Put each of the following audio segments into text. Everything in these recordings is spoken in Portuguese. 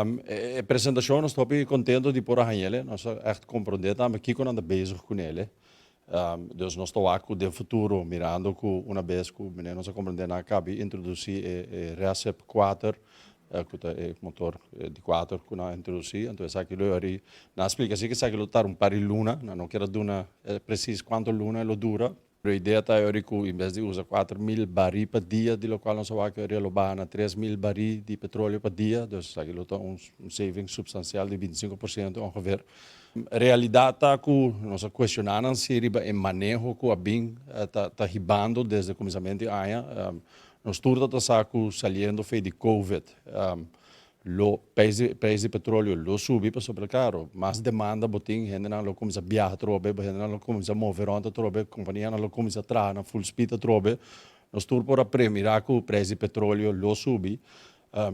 A apresentação, nós estamos contentes de pôr a ele, nós echt compreendemos, mas que quando bezig com ele. Dus nós estamos aqui no futuro, mirando que uma vez que nós compreendemos que cabe introduzir o Recep 4, que é o motor de 4 que nós introduzir, então essa aqui é na explicação que essa aqui lutar par de luna, não quero dar preciso quanto luna ele dura. A ideia é que em vez de usar 4.000 barris por dia, de lo qual nós vamos renovar 3.000 barris de petróleo por dia, dus aqui luta saving substancial de 25% ongeveer. A realidade é que nós questionamos se o manejo que a BIM está ribando desde o começamento do ano. Nós estamos saindo de Covid. O preço de petróleo subiu sobre caro, mais demanda botin, gente não começa a viajar trobe, gente não começa a mover onde trobe, companhia não começa a trabalhar na full speed trobe. Nós estamos por aprender que o preço de petróleo subiu.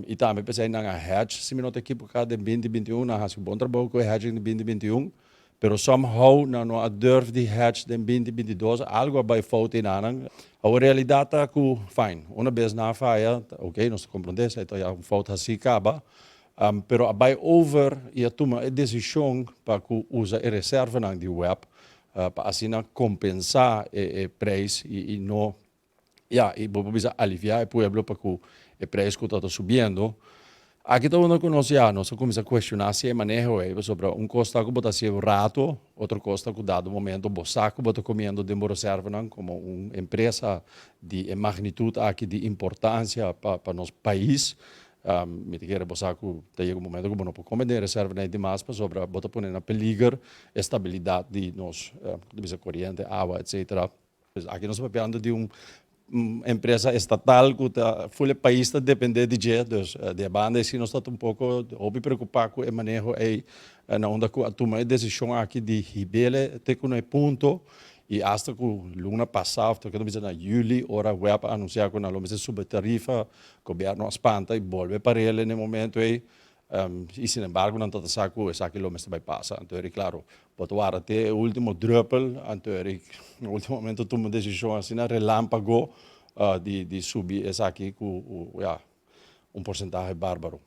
E também pensei na hedge, se não tem equipe cada 2021, nós bom trabalho com a hedge em 2021, pero somehow não durf de hedge em 2022, algo vai faltar em ano. A realidade é que, fine, uma vez na faia, ok, nós compreendemos, então é falta assim acaba, pero vai over e toma a decisão para que usa a reserva na de web, para assim compensar o preço e não, e precisa aliviar o pueblo para que o preço está subindo. Aqui todo mundo conhece, nós começamos a questionar se é manejo sobre custo que está sendo rato, outro custo que dado momento você está comendo de reserva como uma empresa de magnitude aqui de importância para nosso país. Me diga você que tem um momento que não pode comer de reserva nem demais para sobre botar pôr na peligro a estabilidade de nós, de corrente, água, etc. Aqui nós estamos falando de empresa estatal que o país está dependendo de banda, e se nós estamos pouco preocupados com o manejo na onda que toma a decisão aqui de ribele até que no ponto e até que o ano passado, que nós na julho, hora web anunciar que nós sube tarifa, o governo espanta e volve para ele no momento e sin embargo não está saco essa que lo vai passar. Então é claro, pode até o último druppel, então no último momento toma decisão assim relâmpago de subir essa aqui com porcentagem bárbaro.